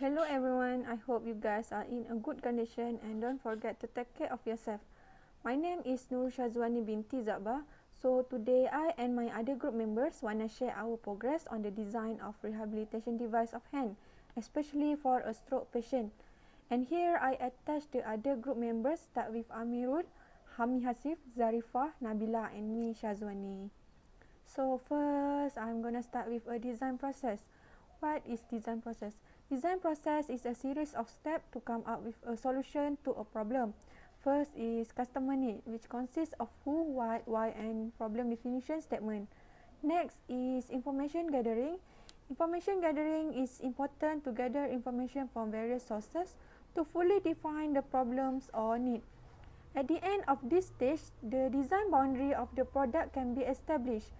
Hello everyone, I hope you guys are in a good condition and don't forget to take care of yourself. My name is Nurul Syazwani binti Za'ba. So today I and my other group members want to share our progress on the design of rehabilitation device of hand, especially for a stroke patient. And here I attach the other group members start with Amirrul, Hami, Hasif, Zarifah, Nabila and me Syazwani. So first I'm gonna start with a design process. What is design process? Design process is a series of steps to come up with a solution to a problem. First is customer need, which consists of who, what, why and problem definition statement. Next is information gathering. Information gathering is important to gather information from various sources to fully define the problems or need. At the end of this stage, the design boundary of the product can be established.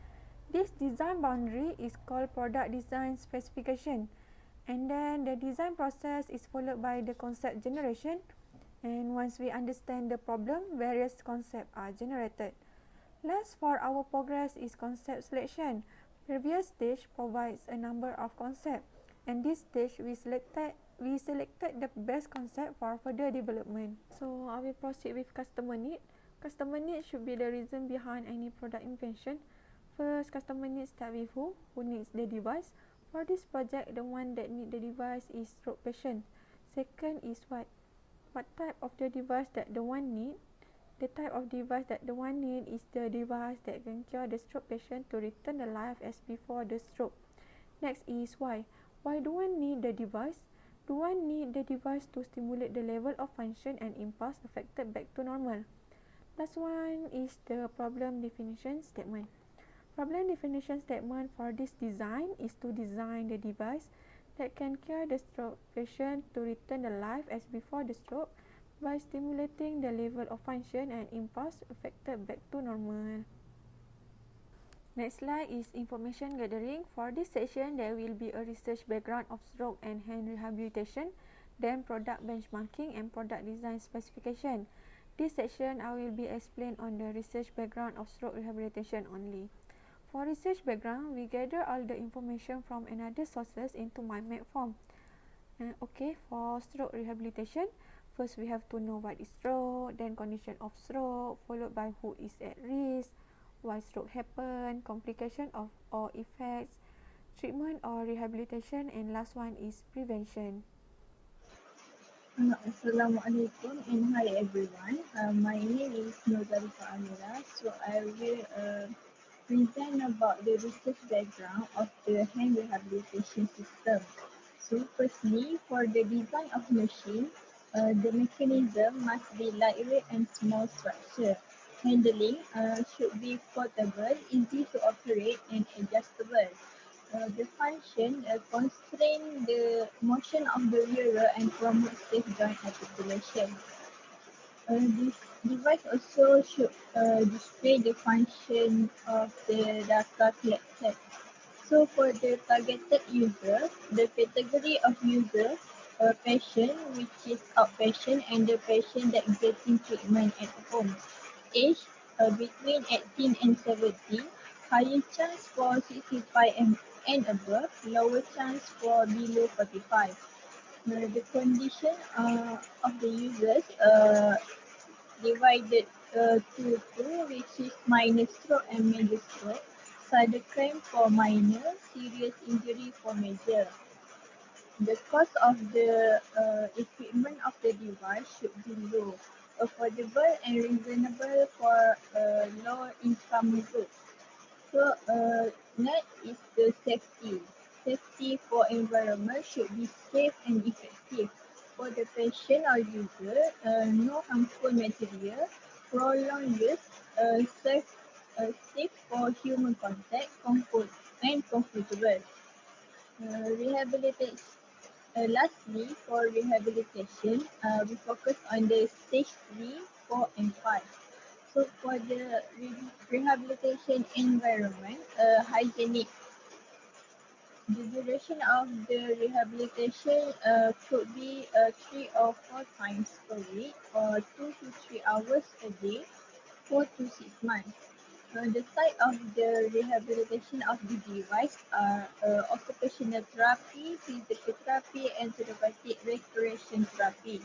This design boundary is called product design specification. And then the design process is followed by the concept generation. And once we understand the problem, various concepts are generated. Last for our progress is concept selection. Previous stage provides a number of concepts. And this stage we selected the best concept for further development. So I will proceed with customer need. Customer need should be the reason behind any product invention. First, customer needs start with who needs the device. For this project, the one that need the device is stroke patient. Second is what type of the device that the one need. The type of device that the one need is the device that can cure the stroke patient to return the life as before the stroke. Next is why. Why do one need the device? Do one need the device to stimulate the level of function and impulse affected back to normal? Last one is the problem definition statement. Problem definition statement for this design is to design the device that can cure the stroke patient to return the life as before the stroke by stimulating the level of function and impulse affected back to normal. Next slide is information gathering. For this section, there will be a research background of stroke and hand rehabilitation, then product benchmarking and product design specification. This section, I will be explain on the research background of stroke rehabilitation only. For research background, we gather all the information from another sources into my map form. Okay, for stroke rehabilitation, first we have to know what is stroke, then condition of stroke, followed by who is at risk, why stroke happen, complication of or effects, treatment or rehabilitation, and last one is prevention. Assalamualaikum and hi everyone. My name is Zarifah Amirah. So I will present about the research background of the hand rehabilitation system. So firstly, for the design of machine, the mechanism must be lightweight and small structure. Handling should be portable, easy to operate and adjustable. The function constrain the motion of the wearer and promote safe joint articulation. This device also should display the function of the data collected. So for the targeted user, the category of user, patient which is outpatient and the patient that getting treatment at home. Age between 18 and 70, higher chance for 65 and above, lower chance for below 45. The condition of the users divided to two, which is minor stroke and major stroke. Cytochrome for minor, serious injury for major. The cost of the equipment of the device should be low, affordable and reasonable for low income group. So next is the safety. Safety for environment should be safe and effective. For the patient or user, no harmful material, prolonged use, safe, safe for human contact, comfort and comfortable. Rehabilitation. Lastly, for rehabilitation, we focus on the stage 3, 4 and 5. So for the rehabilitation environment, hygienic. The duration of the rehabilitation could be 3 or 4 times per week or 2 to 3 hours a day, 4 to 6 months. The type of the rehabilitation of the device are occupational therapy, physical therapy, and therapeutic recreation therapy.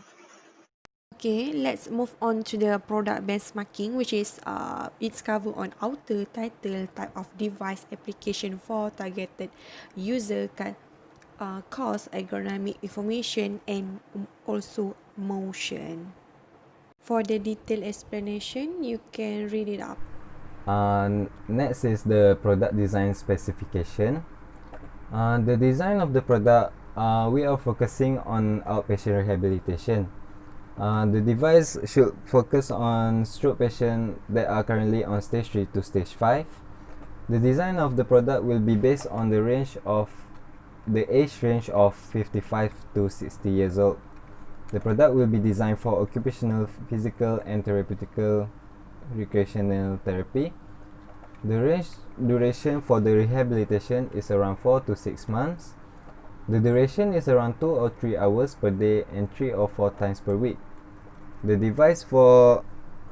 Okay, let's move on to the product benchmarking, which is it's covered on outer title, type of device, application for targeted user, cost, ergonomic information, and also motion. For the detailed explanation, you can read it up. Next is the product design specification. The design of the product, we are focusing on outpatient rehabilitation. The device should focus on stroke patients that are currently on stage 3 to stage 5. The design of the product will be based on the age range of 55 to 60 years old. The product will be designed for occupational, physical, and therapeutical recreational therapy. The range duration for the rehabilitation is around 4 to 6 months. The duration is around 2 or 3 hours per day and 3 or 4 times per week. The device for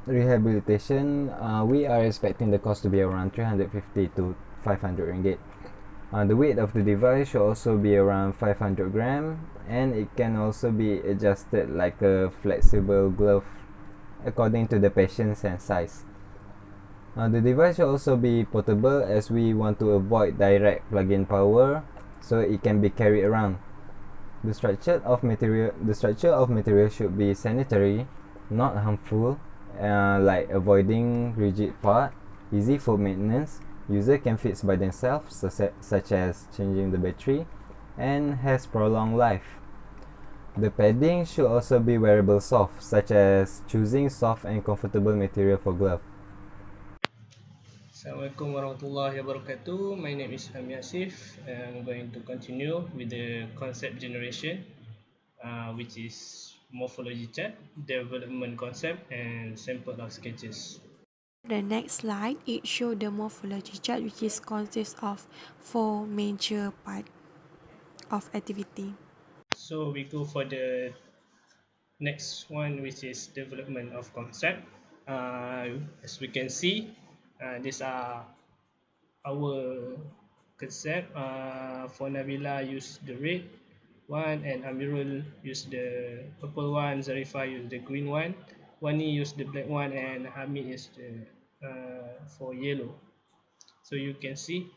rehabilitation, we are expecting the cost to be around 350 to 500 ringgit. The weight of the device should also be around 500 gram, and it can also be adjusted like a flexible glove according to the patient's and size. The device should also be portable, as we want to avoid direct plug-in power, so it can be carried around. The structure of material should be sanitary, not harmful, like avoiding rigid part, easy for maintenance, user can fix by themselves, such as changing the battery, and has prolonged life. The padding should also be wearable soft, such as choosing soft and comfortable material for glove. Assalamualaikum warahmatullahi wabarakatuh. My name is Hami Hasif, and I'm going to continue with the concept generation, which is morphology chart, development concept, and sample of sketches. The next slide, it shows the morphology chart, which is consists of 4 major parts of activity. So we go for the next one, which is development of concept. As we can see, these are our concept. For Nabila, use the red one, and Amirrul use the purple one, Zarifah use the green one, Wani use the black one, and Hami is the for yellow. So you can see.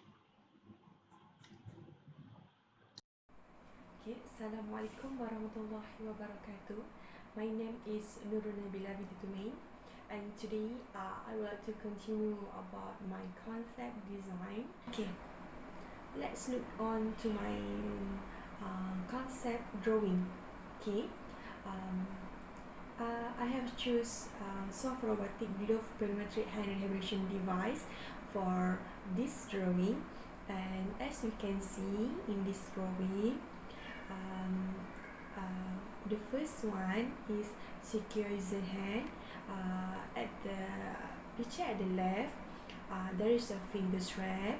Okay, Assalamualaikum warahmatullahi wabarakatuh. My name is Nurul Nabila binti Tumin, and today I would like to continue about my concept design. Okay, let's look on to my concept drawing. Okay, um, I have choose soft robotic glove biometric hand rehabilitation device for this drawing, and as you can see in this drawing, um, the first one is secure user hand. At the picture at the left, there is a finger strap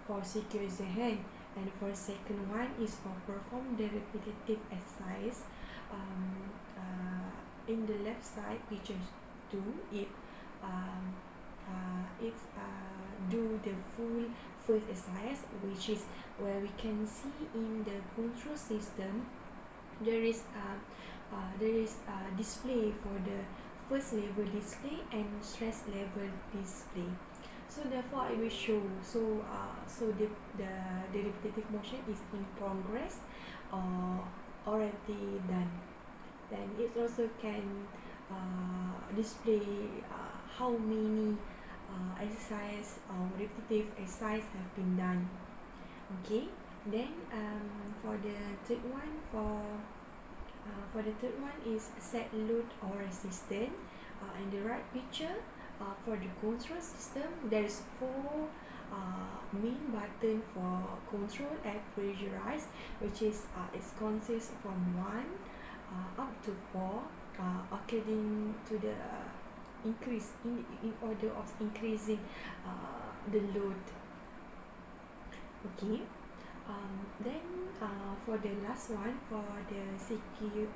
for secure user hand, and for second one is for perform the repetitive exercise. In the left side picture 2, it's do the full first exercise, which is where we can see in the control system there is display for the first level display and stress level display. So therefore I will show, so the repetitive motion is in progress or already done. Then it also can display how many exercise or repetitive exercise have been done. Okay, then for the third one, for the third one is set load or resistance. In the right picture, for the control system, there is 4 main button for control at pressurized, which is it consists from 1 up to 4, according to the increase in order of increasing the load. Okay, then for the last one, for the CQ,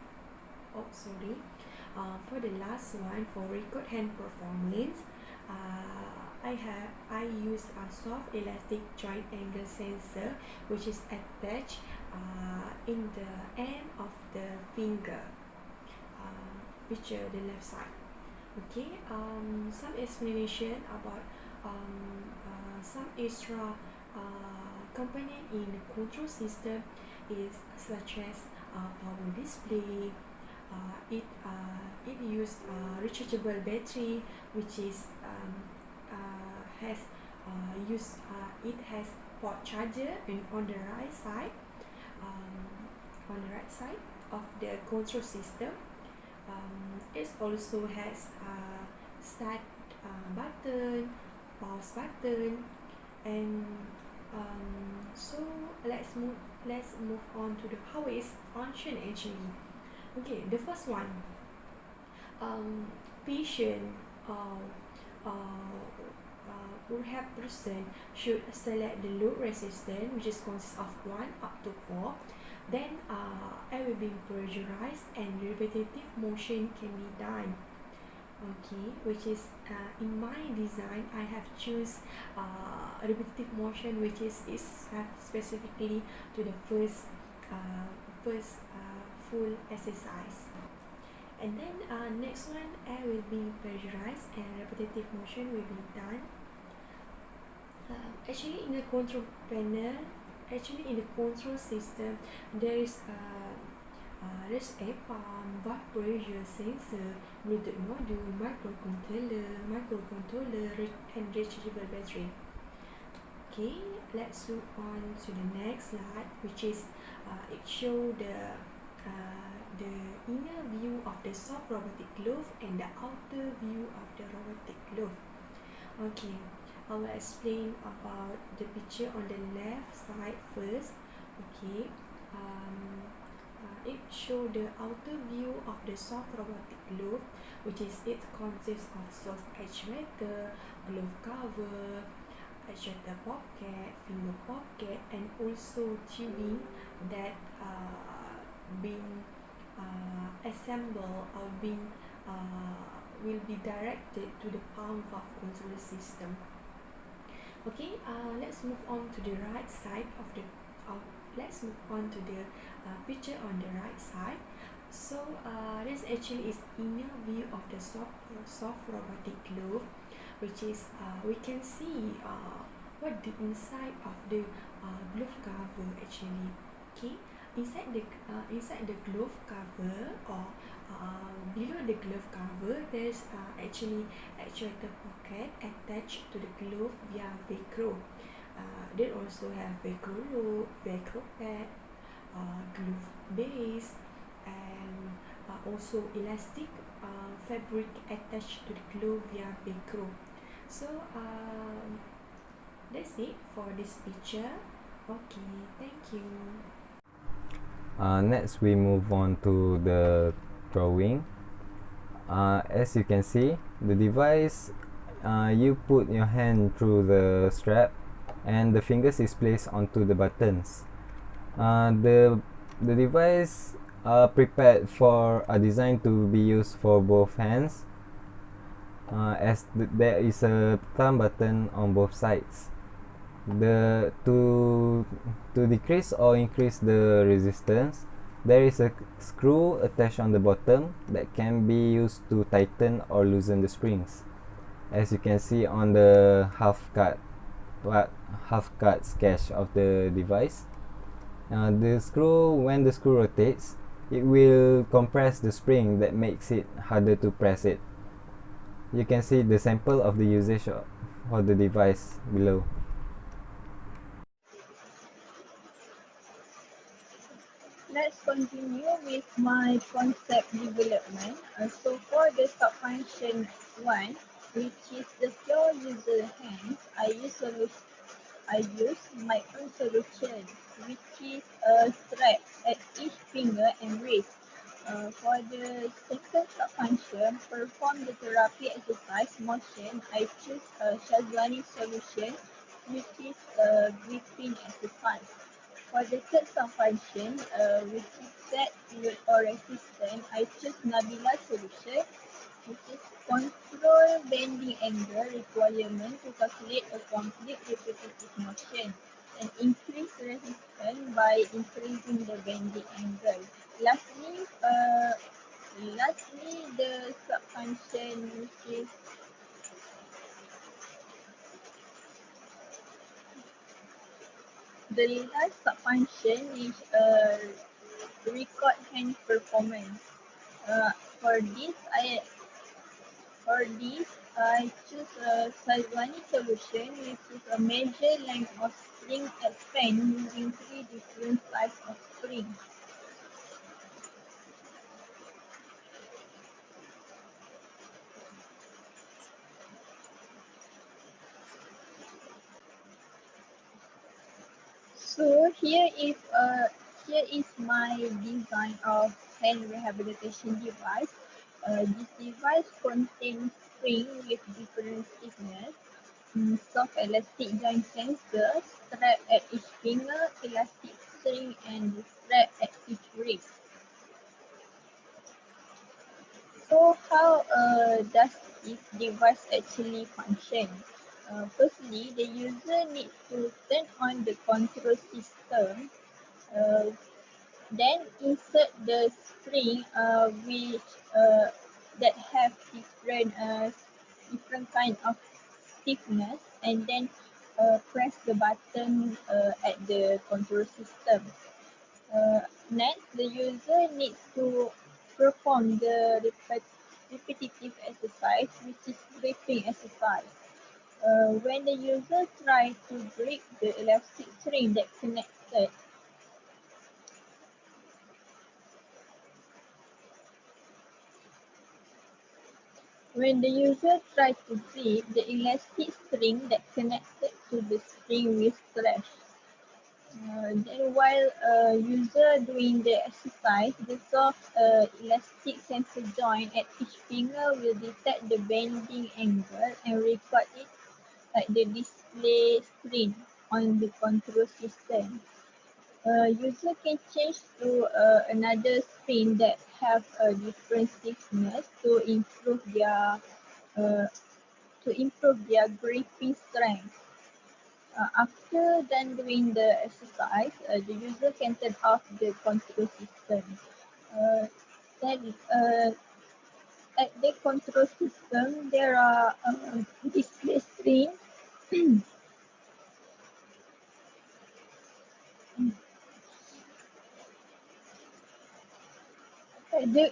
for the last one, for record hand performance, I I use a soft elastic joint angle sensor which is attached in the end of the finger, picture the left side. Okay, some explanation about some extra component in the control system is such as power display. It used rechargeable battery, which is has it has port charger and on the right side, of the control system. It also has start button, pause button, and so let's move on to the how it function actually. Okay, the first one, patient rehab person should select the load resistance, which is consists of 1 up to 4. Then air will be pressurized and repetitive motion can be done. Okay, which is in my design I have choose repetitive motion, which is specifically to the first full exercise. And then next one, air will be pressurized and repetitive motion will be done. Actually in the control panel, in the control system, there's a pump, valve pressure sensor, Bluetooth module, microcontroller, and rechargeable battery. Okay, let's move on to the next slide, which is it show the inner view of the soft robotic glove and the outer view of the robotic glove. Okay, I will explain about the picture on the left side first. Okay, it show the outer view of the soft robotic glove, which is it consists of soft actuator, glove cover, actuator pocket, finger pocket, and also tubing that been assembled or been will be directed to the palm valve control system. Okay, let's move on to the right side of the let's move on to the picture on the right side. So this actually is inner view of the soft robotic glove, which is we can see what the inside of the glove cover actually. Okay, inside the glove cover or below the glove cover, there's actually actuator pocket attached to the glove via Velcro. They also have Velcro loop, Velcro pad, glove base, and also elastic fabric attached to the glove via Velcro. So that's it for this picture. Okay, thank you. Next we move on to the drawing. As you can see, the device, you put your hand through the strap and the fingers is placed onto the buttons. The device prepared for a design to be used for both hands, as there is a thumb button on both sides. To decrease or increase the resistance, there is a screw attached on the bottom that can be used to tighten or loosen the springs, as you can see on the half cut sketch of the device. When the screw rotates, it will compress the spring that makes it harder to press it. You can see the sample of the usage for the device below. Let's continue with my concept development. So for the sub-function 1, which is the pure user hands, I use my own solution, which is a strap at each finger and wrist. For the second sub-function, perform the therapy exercise motion, I choose a Syazwani solution, which is a gripping exercise. For the third sub-function, which is set load or resistance, I choose Nabila solution, which is control control bending angle requirement to calculate a complete repetitive motion and increase resistance by increasing the bending angle. Lastly, the subfunction which is the last subfunction is record hand performance. Uh, for this, I I choose a Syazwani solution, which is a measure length of string at span using three different types of string. So here is my design of hand rehabilitation device. This device contains spring with different thickness, soft elastic joint sensor, strap at each finger, elastic string, and strap at each wrist. So how does this device actually function? Firstly, the user needs to turn on the control system, uh, then insert the spring which that have different kind of stiffness, and then press the button at the control system. Next, the user needs to perform the repetitive exercise, which is gripping exercise. When the user tries to grip the elastic string that connected, when the user tries to grip the elastic string that connected to the spring will stretch. Then while user doing the exercise, the soft elastic sensor joint at each finger will detect the bending angle and record it at the display screen on the control system. User can change to another screen that have a different stiffness uh, to improve their gripping strength. After done doing the exercise, the user can turn off the control system. Uh, then at the control system, there are display screen. At the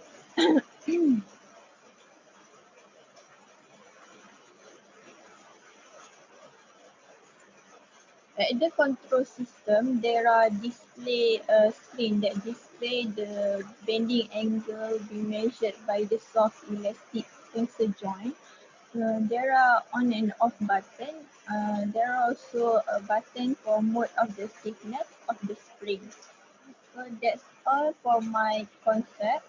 At the control system, there are display screen that display the bending angle be measured by the soft elastic sensor joint. There are on and off button. There are also a button for mode of the stiffness of the spring. So that's all for my concept.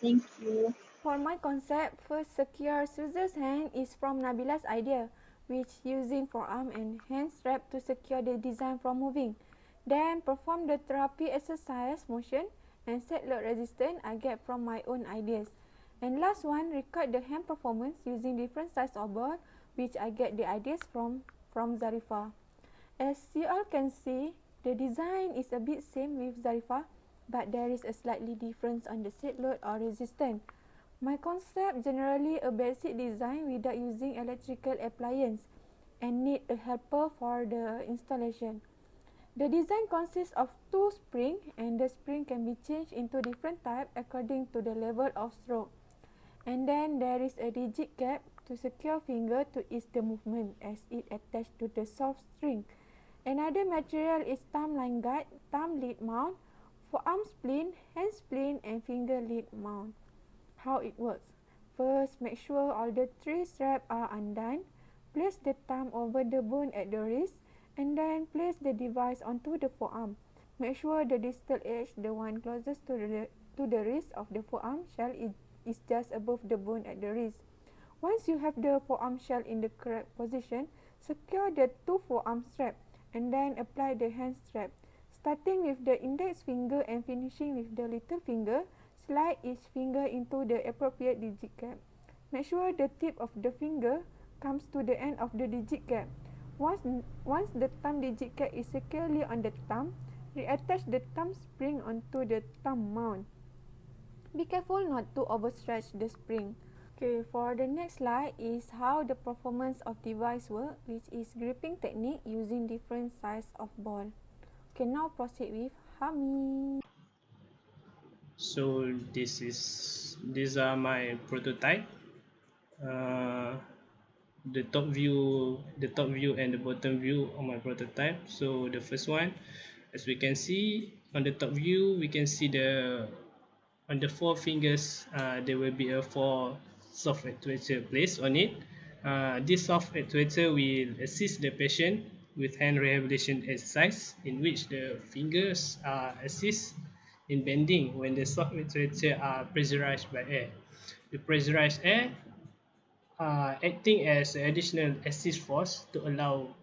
Thank you. For my concept, first secure user's hand is from Nabila's idea, which using forearm and hand strap to secure the design from moving. Then perform the therapy exercise motion and set load resistance I get from my own ideas. And last one, record the hand performance using different size of ball, which I get the ideas from Zarifah. As you all can see, the design is a bit same with Zarifah, but there is a slightly difference on the set load or resistance. My concept generally a basic design without using electrical appliance and need a helper for the installation. The design consists of two springs and the spring can be changed into different type according to the level of stroke. And then there is a rigid cap to secure finger to ease the movement as it attached to the soft string. Another material is thumb line guide, thumb lead mount, forearm splint, hand splint and finger lead mount. How it works. First, make sure all the three straps are undone. Place the thumb over the bone at the wrist and then place the device onto the forearm. Make sure the distal edge, the one closest to the wrist of the forearm shell is just above the bone at the wrist. Once you have the forearm shell in the correct position, secure the two forearm straps and then apply the hand strap. Starting with the index finger and finishing with the little finger, slide each finger into the appropriate digit cap. Make sure the tip of the finger comes to the end of the digit cap. Once the thumb digit cap is securely on the thumb, reattach the thumb spring onto the thumb mount. Be careful not to overstretch the spring. Okay, for the next slide is how the performance of device work, which is gripping technique using different size of ball. Okay, now proceed with Hami. So these are my prototype. Uh, the top view and the bottom view of my prototype. So the first one, as we can see on the top view, we can see on the four fingers there will be a four soft actuator placed on it. This soft actuator will assist the patient with hand rehabilitation exercise, in which the fingers assist in bending when the soft actuator are pressurized by air. The pressurized air acting as an additional assist force to allow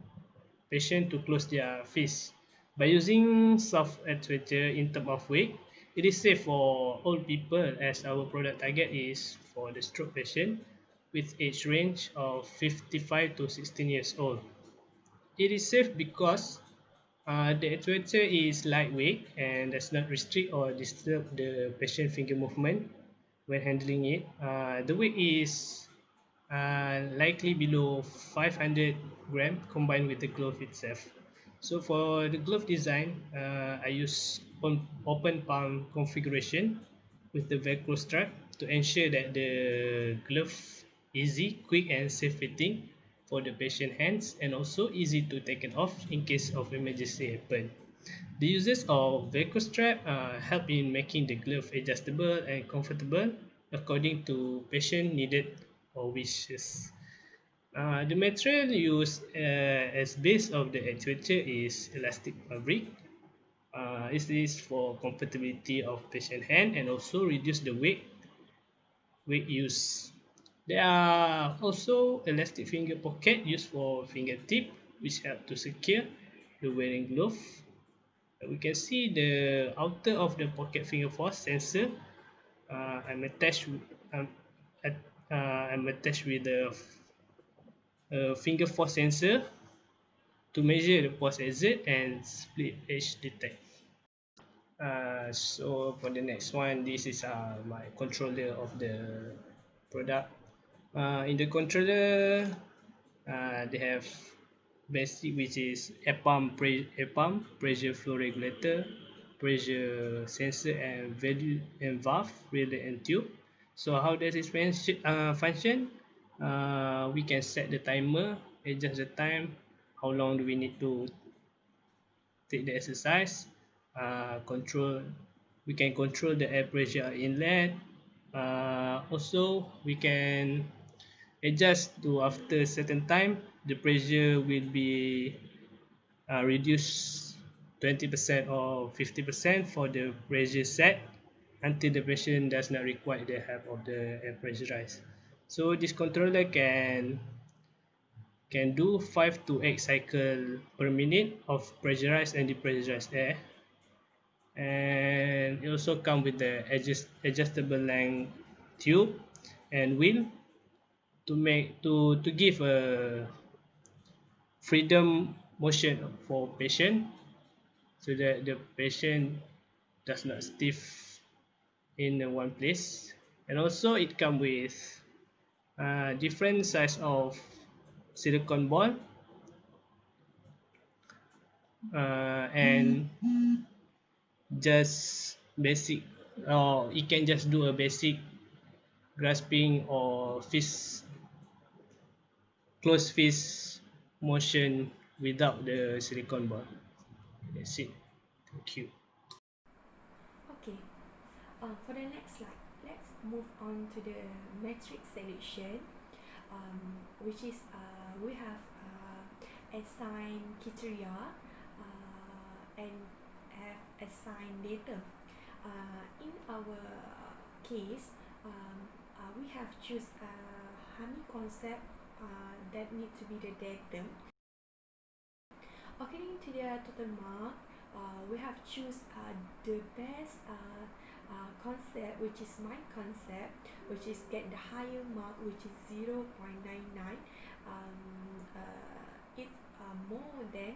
patient to close their fist. By using soft actuator in terms of weight, it is safe for all people, as our product target is for the stroke patient with age range of 55 to 16 years old. It is safe because the actuator is lightweight and does not restrict or disturb the patient finger movement when handling it. The weight is likely below 500 gram combined with the glove itself. So for the glove design, I use open palm configuration with the velcro strap to ensure that the glove easy, quick and safe fitting for the patient hands, and also easy to take it off in case of emergency happen. The uses of velcro strap help in making the glove adjustable and comfortable according to patient needed or wishes. The material used as base of the actuator is elastic fabric. It is for comfortability of patient hand and also reduce the weight use. There are also elastic finger pocket used for fingertip, which help to secure the wearing glove. We can see the outer of the pocket finger force sensor. I'm attached. Um, at, I'm attached with the finger force sensor to measure the force exert and split edge detect. So for the next one, this is my controller of the product. In the controller, they have basic, which is air pump, pressure flow regulator, pressure sensor, and value and valve, relay and tube. So how does it function? We can set the timer, adjust the time, how long do we need to take the exercise, control. We can control the air pressure inlet. Also, we can adjust to after a certain time the pressure will be reduced 20% or 50% for the pressure set until the patient does not require the help of the air pressurize. So this controller can do 5 to 8 cycle per minute of pressurized and depressurized air, and it also comes with the adjustable length tube and wheel to give a freedom motion for patient, so that the patient does not stiff in one place. And also it comes with different size of silicone ball, and just basic, or it can just do a basic grasping or fist, close fist motion without the silicone ball. That's it. Thank you. Okay, for the next slide, let's move on to the matrix selection, which is we have assigned criteria and have assigned data. In our case, we have choose Hami concept that need to be the datum. According to their total mark, we have choose the best concept, which is my concept, which is get the higher mark, which is 0.99. It's more than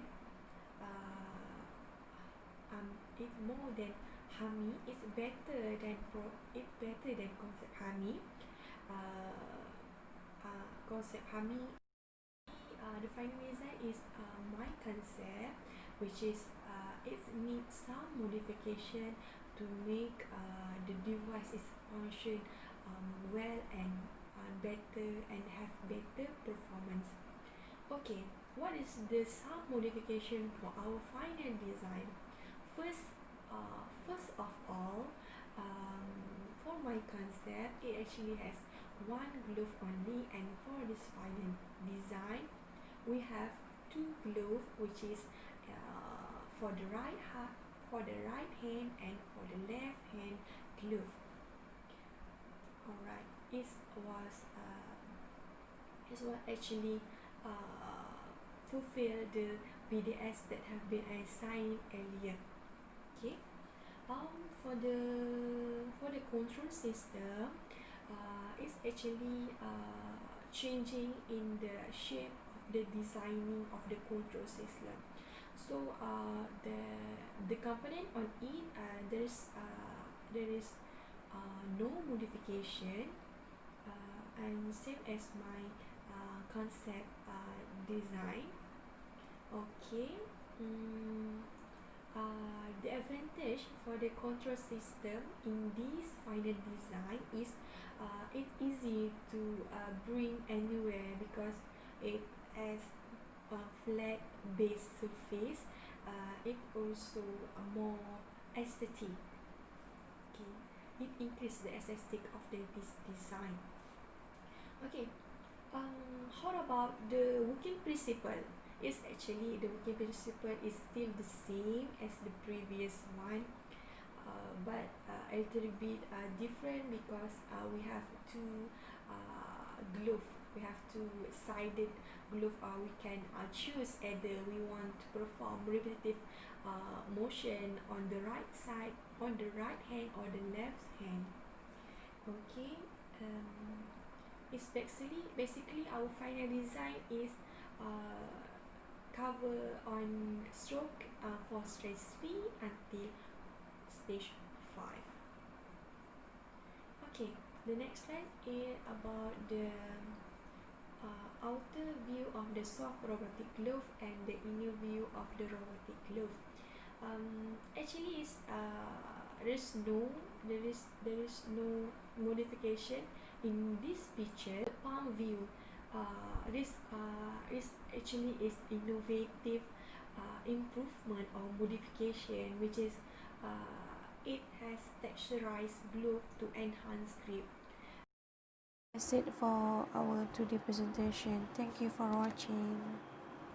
it's more than Hami. It's better than concept Hami. Concept Hami. The final result is my concept, which is it needs some modification to make the device is function well and better and have better performance. Okay, what is the some modification for our final design? First of all, for my concept, it actually has one glove only, and for this final design, we have two gloves, which is for the right hand and for the left hand glove. Alright, it was actually fulfill the BDS that have been assigned earlier. Okay. For the control system, it's actually changing in the shape of the designing of the control system. So the component on it, there is no modification, and same as my concept design. Okay. The advantage for the control system in this final design is it's easy to bring anywhere because it has a flat base surface. It also more aesthetic. Okay, it increases the aesthetic of this design. Okay, how about the working principle? It's actually the working principle is still the same as the previous one, but a little bit different because we have two glove. We have two sided glove. We can choose either we want to perform repetitive motion on the right side, on the right hand or the left hand. Okay. It's basically our final design is cover on stroke for stage 3 until stage 5. Okay, the next slide is about the outer view of the soft robotic glove and the inner view of the robotic glove. Actually, there is no modification in this picture. The palm view. This actually is innovative improvement or modification, which is it has texturized glove to enhance grip. That's it for our 2D presentation. Thank you for watching.